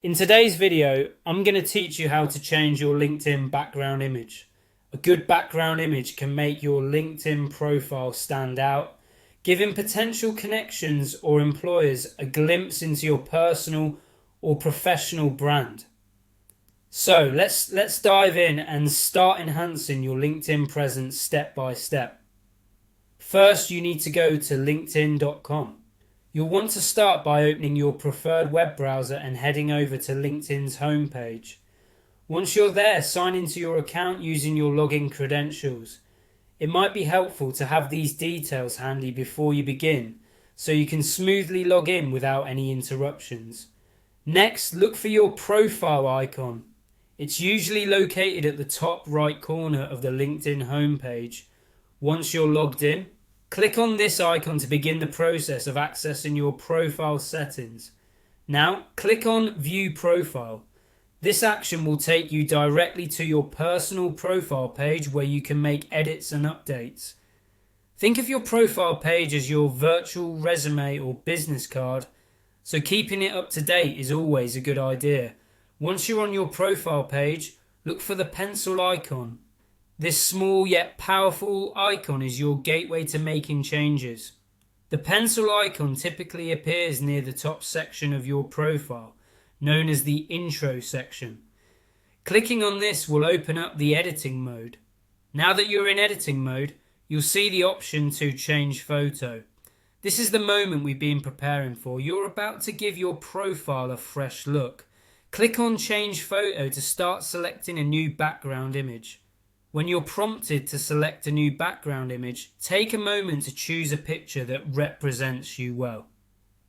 In today's video, I'm going to teach you how to change your LinkedIn background image. A good background image can make your LinkedIn profile stand out, giving potential connections or employers a glimpse into your personal or professional brand. So let's dive in and start enhancing your LinkedIn presence step by step. First, you need to go to linkedin.com. You'll want to start by opening your preferred web browser and heading over to LinkedIn's homepage. Once you're there, sign into your account using your login credentials. It might be helpful to have these details handy before you begin, so you can smoothly log in without any interruptions. Next, look for your profile icon. It's usually located at the top right corner of the LinkedIn homepage. Once you're logged in, click on this icon to begin the process of accessing your profile settings. Now, click on View Profile. This action will take you directly to your personal profile page where you can make edits and updates. Think of your profile page as your virtual resume or business card, so keeping it up to date is always a good idea. Once you're on your profile page, look for the pencil icon. This small yet powerful icon is your gateway to making changes. The pencil icon typically appears near the top section of your profile, known as the intro section. Clicking on this will open up the editing mode. Now that you're in editing mode, you'll see the option to change photo. This is the moment we've been preparing for. You're about to give your profile a fresh look. Click on Change Photo to start selecting a new background image. When you're prompted to select a new background image, take a moment to choose a picture that represents you well.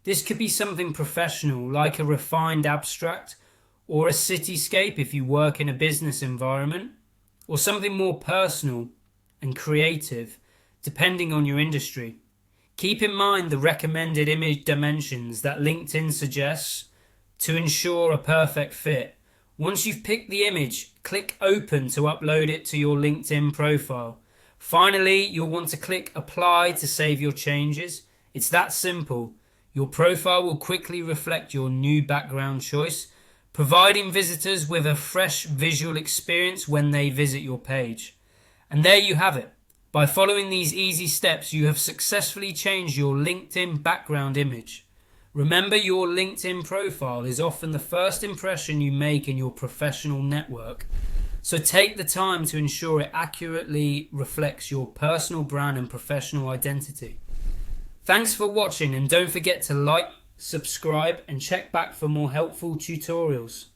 This could be something professional, like a refined abstract, or a cityscape if you work in a business environment, or something more personal and creative, depending on your industry. Keep in mind the recommended image dimensions that LinkedIn suggests to ensure a perfect fit. Once you've picked the image, click Open to upload it to your LinkedIn profile. Finally, you'll want to click Apply to save your changes. It's that simple. Your profile will quickly reflect your new background choice, providing visitors with a fresh visual experience when they visit your page. And there you have it. By following these easy steps, you have successfully changed your LinkedIn background image. Remember, your LinkedIn profile is often the first impression you make in your professional network, so take the time to ensure it accurately reflects your personal brand and professional identity. Thanks for watching, and don't forget to like, subscribe and check back for more helpful tutorials.